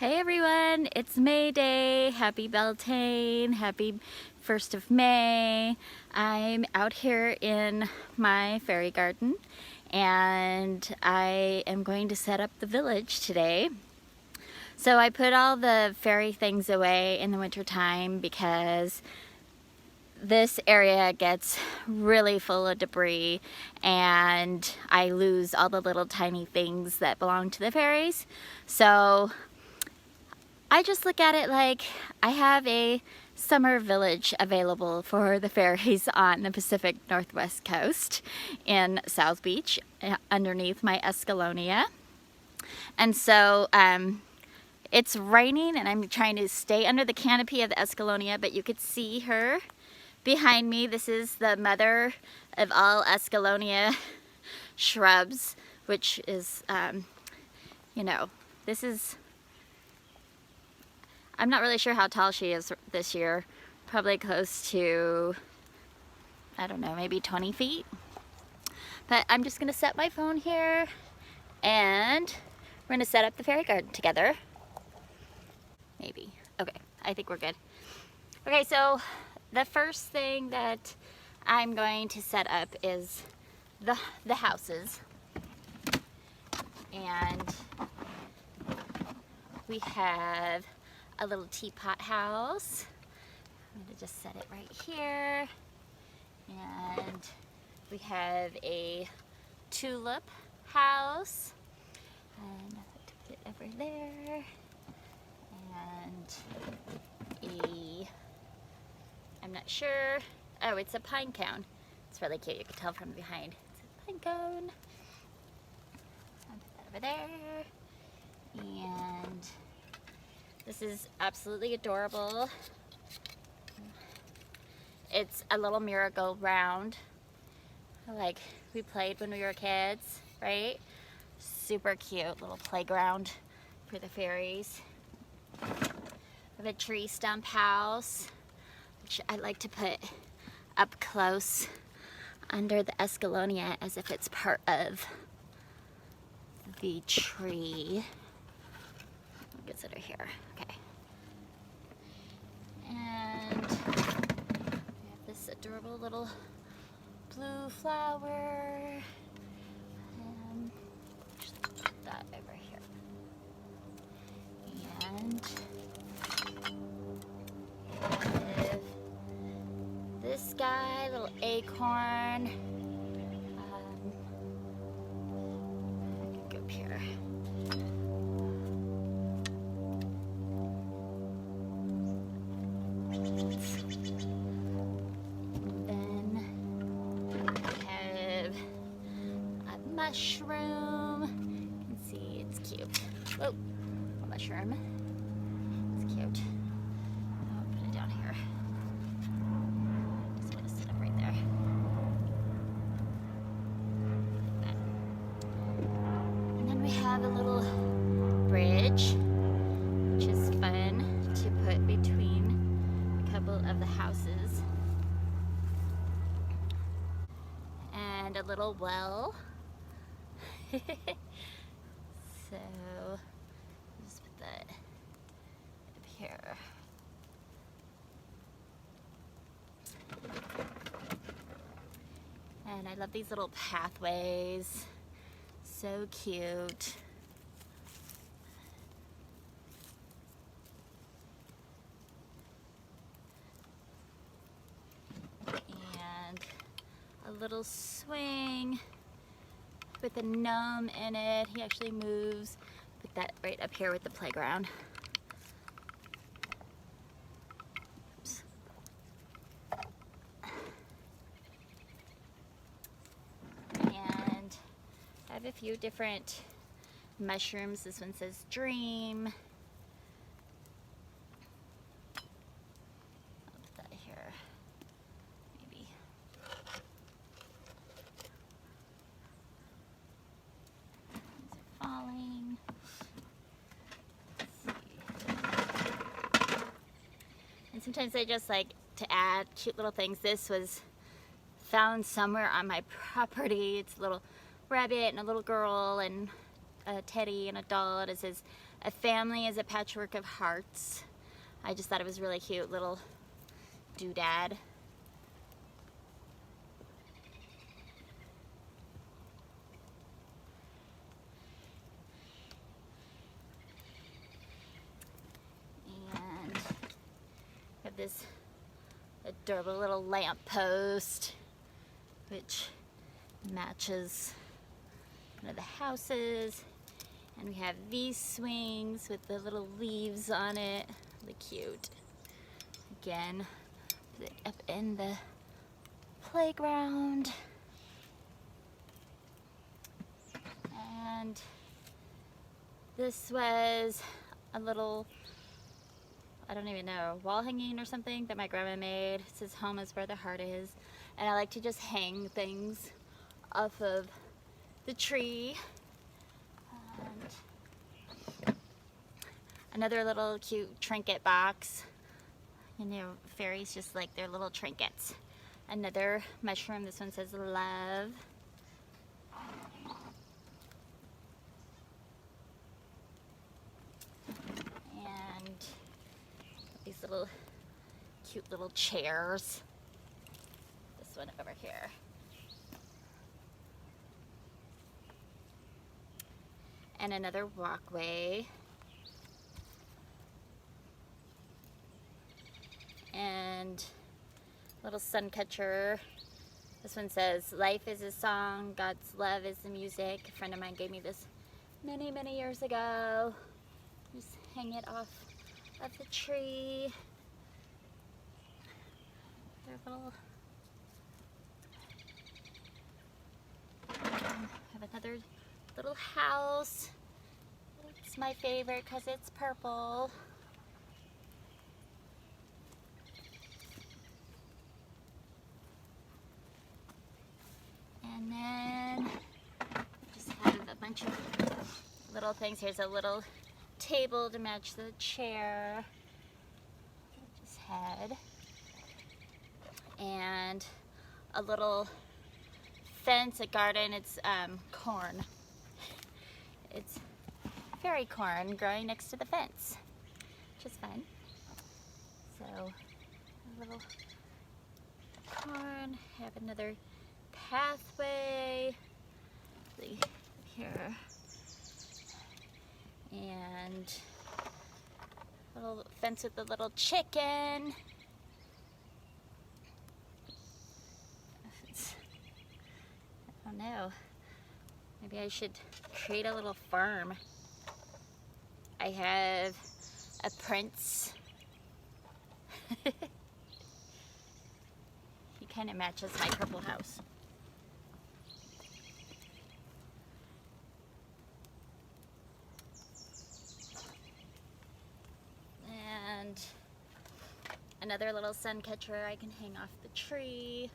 Hey everyone, it's May Day. Happy Beltane. Happy 1st of May. I'm out here in my fairy garden and I am going to set up the village today. So I put all the fairy things away in the winter time because this area gets really full of debris and I lose all the little tiny things that belong to the fairies. So I just look at it like I have a summer village available for the fairies on the Pacific Northwest coast in South Beach underneath my Escallonia. And so it's raining and I'm trying to stay under the canopy of the Escallonia, but you could see her behind me. This is the mother of all Escallonia shrubs, which is, this is, I'm not really sure how tall she is this year. Probably close to, I don't know, maybe 20 feet. But I'm just gonna set my phone here and we're gonna set up the fairy garden together. Maybe. Okay, I think we're good. Okay, so the first thing that I'm going to set up is the houses. And we have a little teapot house. I'm going to just set it right here. And we have a tulip house. And I'll put it over there. And I'm not sure. Oh, it's a pine cone. It's really cute. You can tell from behind. It's a pine cone. I'll put that over there. And this is absolutely adorable. It's a little merry-go-round, like we played when we were kids, right? Super cute little playground for the fairies. We have a tree stump house, which I like to put up close under the Escallonia as if it's part of the tree. I'll get it here. Okay. And we have this adorable little blue flower. And just put that over here. And with this guy, little acorn. Go up here. Mushroom. You can see it's cute. Oh, a mushroom. It's cute. I'll put it down here. Just gonna sit up right there. Like that. And then we have a little bridge, which is fun to put between a couple of the houses. And a little well. So just put that up here. And I love these little pathways. So cute. And a little swing with a gnome in it. He actually moves. Put that right up here with the playground. Oops. And I have a few different mushrooms. This one says dream. I'll put that here. Maybe. Falling. And sometimes I just like to add cute little things. This was found somewhere on my property. It's a little rabbit and a little girl, and a teddy and a doll. It says, "A family is a patchwork of hearts." I just thought it was really cute, little doodad. And have this adorable little lamp post, which matches one of the houses. And we have these swings with the little leaves on it. Really cute. Again, put it up in the playground. And this was a little, I don't even know, wall hanging or something that my grandma made. It says, "Home is where the heart is." And I like to just hang things off of the tree. And another little cute trinket box. You know, fairies just like their little trinkets. Another mushroom. This one says love. And these little cute little chairs. This one over here. And another walkway. And little sun catcher. This one says, "Life is a song, God's love is the music." A friend of mine gave me this many, many years ago. Just hang it off of the tree. Their little, have another little house. It's my favorite because it's purple. And then just have a bunch of little things. Here's a little table to match the chair. Just had. And a little fence, a garden. It's corn. It's fairy corn growing next to the fence, which is fun. So a little corn. Have another pathway here, and a little fence with the little chicken. I don't know, maybe I should create a little farm. I have a prince. He kind of matches my purple house. And another little sun catcher I can hang off the tree.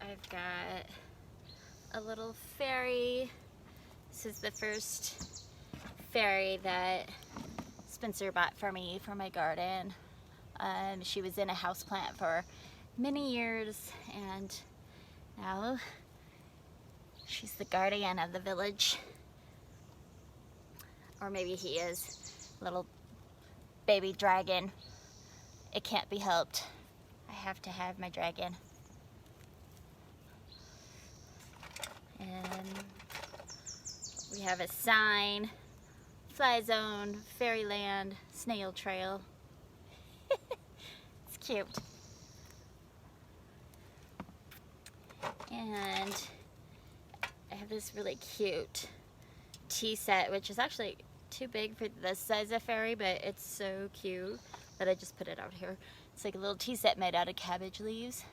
I've got a little fairy. This is the first fairy that Spencer bought for me for my garden. She was in a houseplant for many years, and now she's the guardian of the village. Or maybe he is. Little baby dragon. It can't be helped. I have to have my dragon. And we have a sign: Fly Zone, Fairyland, Snail Trail. It's cute. And I have this really cute tea set, which is actually too big for the size of fairy, but it's so cute that I just put it out here. It's like a little tea set made out of cabbage leaves.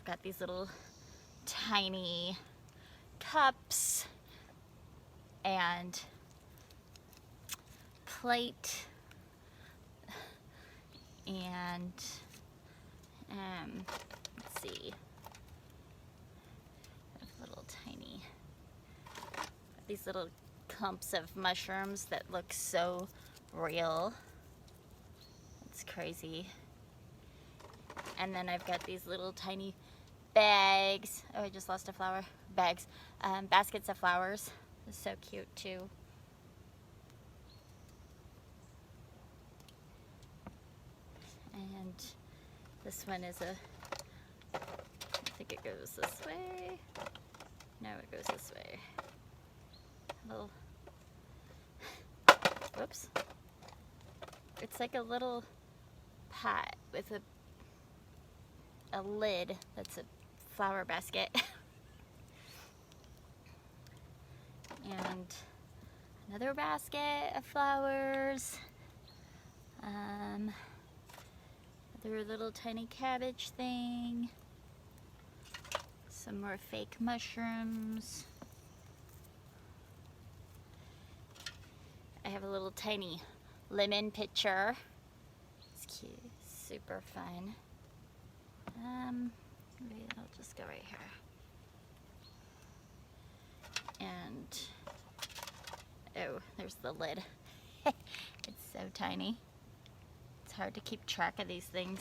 Got these little tiny cups and plate, and let's see, little tiny, these little clumps of mushrooms that look so real. It's crazy. And then I've got these little tiny bags. Oh, I just lost a flower. Bags. Baskets of flowers. It's so cute too. And this one is I think it goes this way. No, it goes this way. Little, whoops. It's like a little pot with a lid that's a flower basket. And another basket of flowers. Another little tiny cabbage thing. Some more fake mushrooms. I have a little tiny lemon pitcher. It's cute, super fun. Maybe I'll just go right here. And, oh, there's the lid. It's so tiny. It's hard to keep track of these things.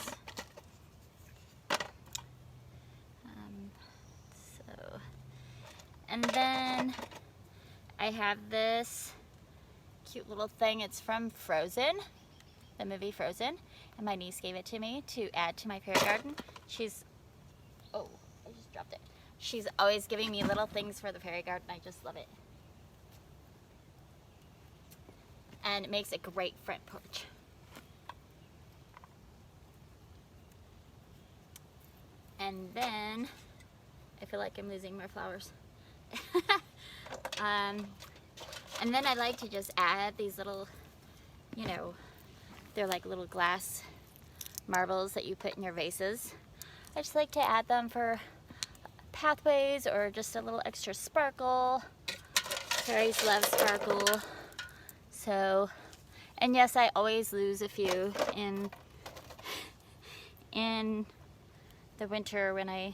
And then I have this cute little thing. It's from Frozen, the movie Frozen, and my niece gave it to me to add to my fairy garden. Oh, I just dropped it. She's always giving me little things for the fairy garden. I just love it. And it makes a great front porch. And then, I feel like I'm losing my flowers. And then I like to just add these little, you know, they're like little glass marbles that you put in your vases. I just like to add them for pathways or just a little extra sparkle. Fairies love sparkle. So, and yes, I always lose a few in the winter when I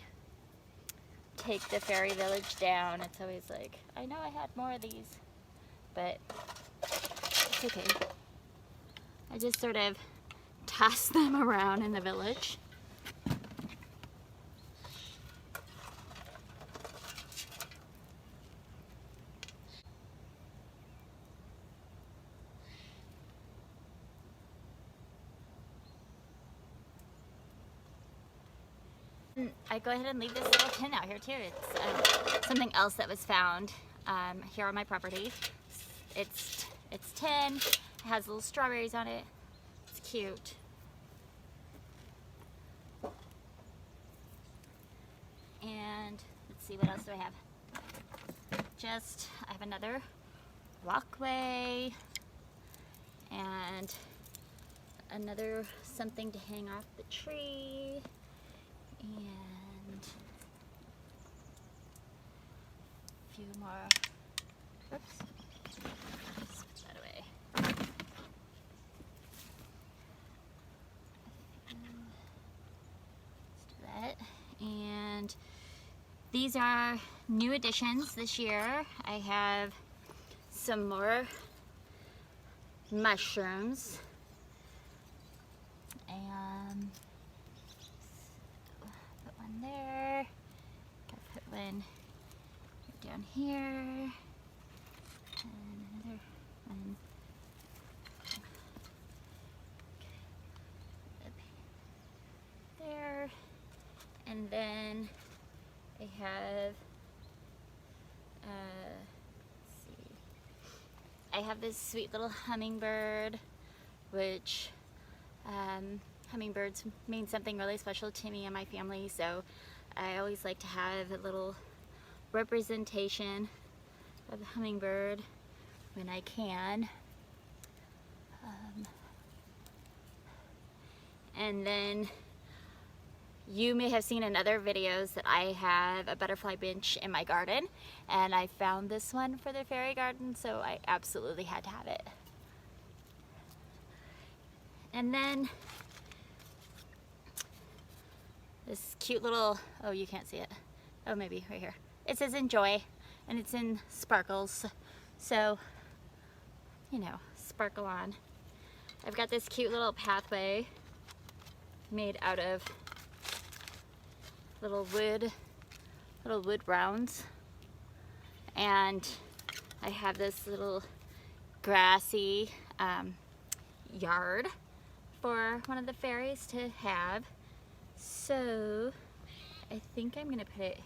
take the fairy village down. It's always like, I know I had more of these, but it's okay. I just sort of toss them around in the village. I go ahead and leave this little tin out here too. It's something else that was found here on my property. It's tin. It has little strawberries on it. It's cute. And let's see, what else do I have? I have another walkway and another something to hang off the tree. And a few more. Oops. Switch that away. Let's do that. And these are new additions this year. I have some more mushrooms. And there. Gotta put one down here. And another one up there. And then I have let's see. I have this sweet little hummingbird, which hummingbirds mean something really special to me and my family, so I always like to have a little representation of the hummingbird when I can. And then you may have seen in other videos that I have a butterfly bench in my garden, and I found this one for the fairy garden, so I absolutely had to have it. And then this cute little, oh, you can't see it. Oh, maybe right here. It says enjoy, and it's in sparkles. So, you know, sparkle on. I've got this cute little pathway made out of little wood rounds, and I have this little grassy yard for one of the fairies to have. So I think I'm gonna put it,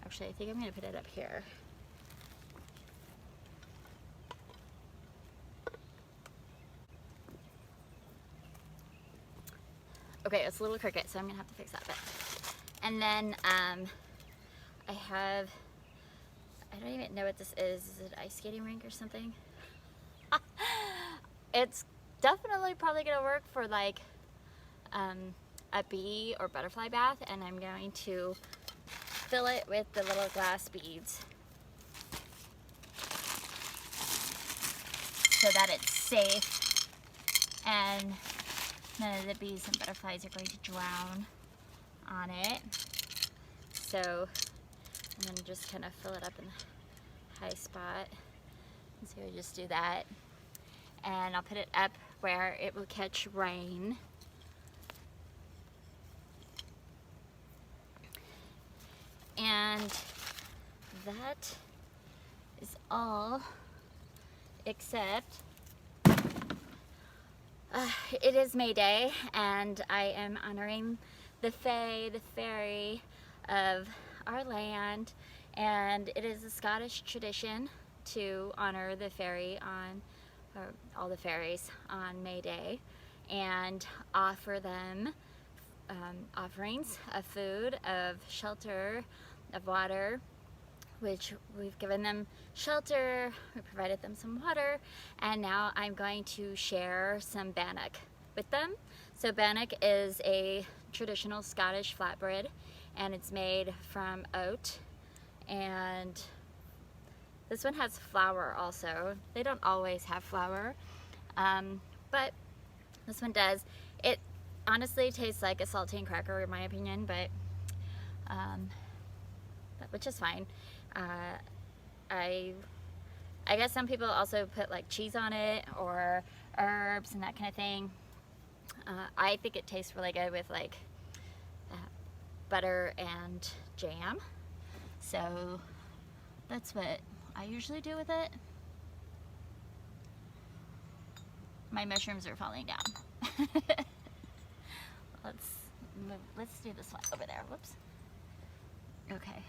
actually I think I'm gonna put it up here. Okay, it's a little crooked, so I'm gonna have to fix that bit. And then I have, I don't even know what this is. Is it an ice skating rink or something? It's definitely probably gonna work for like a bee or butterfly bath, and I'm going to fill it with the little glass beads so that it's safe and none of the bees and butterflies are going to drown on it. So I'm going to just kind of fill it up in the high spot. So I just do that, and I'll put it up where it will catch rain. And that is all, except it is May Day, and I am honoring the Fae, the fairy of our land, and it is a Scottish tradition to honor the fairy on, or all the fairies on May Day, and offer them offerings of food, of shelter, of water, which we've given them shelter, we provided them some water, and now I'm going to share some bannock with them. So bannock is a traditional Scottish flatbread, and it's made from oat, and this one has flour also. They don't always have flour, but this one does. It honestly tastes like a saltine cracker in my opinion, but which is fine. I guess some people also put like cheese on it or herbs and that kind of thing. I think it tastes really good with like butter and jam. So that's what I usually do with it. My mushrooms are falling down. Let's do this one over there. Whoops. Okay.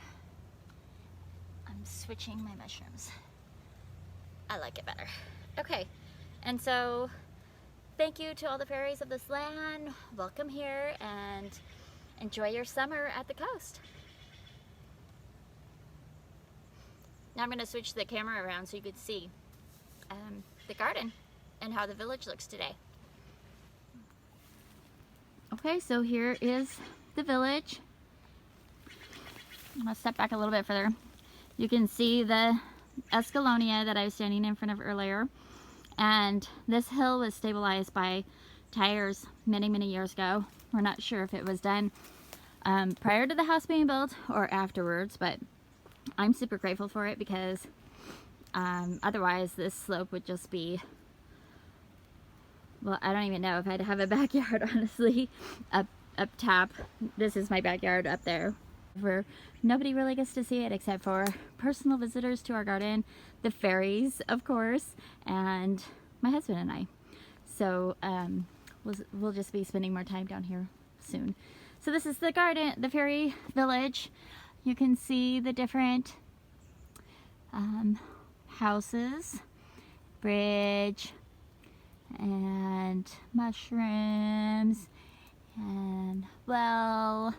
I'm switching my mushrooms. I like it better. Okay, and so thank you to all the fairies of this land. Welcome here and enjoy your summer at the coast. Now I'm going to switch the camera around so you could see the garden and how the village looks today. Okay, so here is the village. I'm going to step back a little bit further. You can see the Escallonia that I was standing in front of earlier, and this hill was stabilized by tires many years ago. We're not sure if it was done prior to the house being built or afterwards, but I'm super grateful for it because otherwise this slope would just be, well, I don't even know if I'd have a backyard, honestly, up top. This is my backyard up there, where nobody really gets to see it except for personal visitors to our garden, the fairies, of course, and my husband and I. So we'll just be spending more time down here soon. So this is the garden, the fairy village. You can see the different houses, bridge, and mushrooms, and well,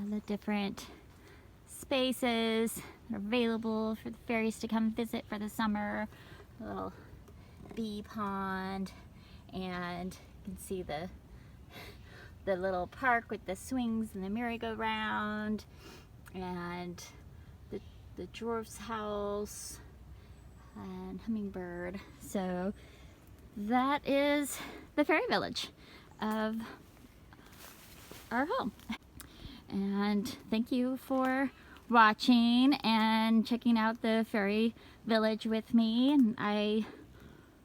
the different spaces that are available for the fairies to come visit for the summer. A little bee pond, and you can see the little park with the swings and the merry-go-round, and the dwarf's house and hummingbird. So that is the fairy village of our home. And thank you for watching and checking out the fairy village with me. And I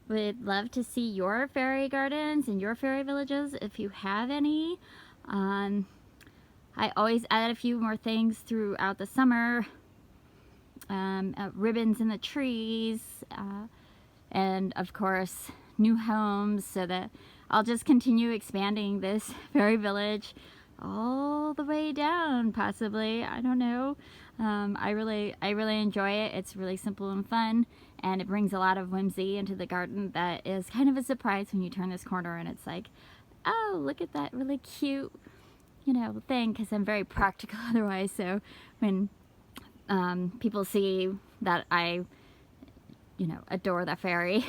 would love to see your fairy gardens and your fairy villages if you have any. I always add a few more things throughout the summer. Ribbons in the trees, and of course new homes, so that I'll just continue expanding this fairy village all the way down, possibly. I don't know. I really enjoy it. It's really simple and fun, and it brings a lot of whimsy into the garden that is kind of a surprise when you turn this corner and it's like, oh, look at that really cute, you know, thing, because I'm very practical otherwise. So when people see that I, you know, adore the fairy,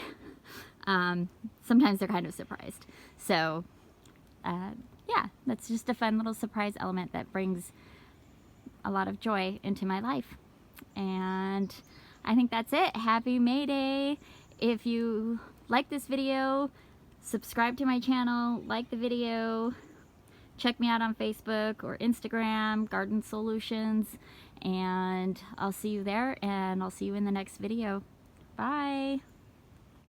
sometimes they're kind of surprised. So yeah, that's just a fun little surprise element that brings a lot of joy into my life. And I think that's it. Happy May Day. If you like this video, subscribe to my channel, like the video, check me out on Facebook or Instagram, Garden Solutions, and I'll see you there, and I'll see you in the next video. Bye.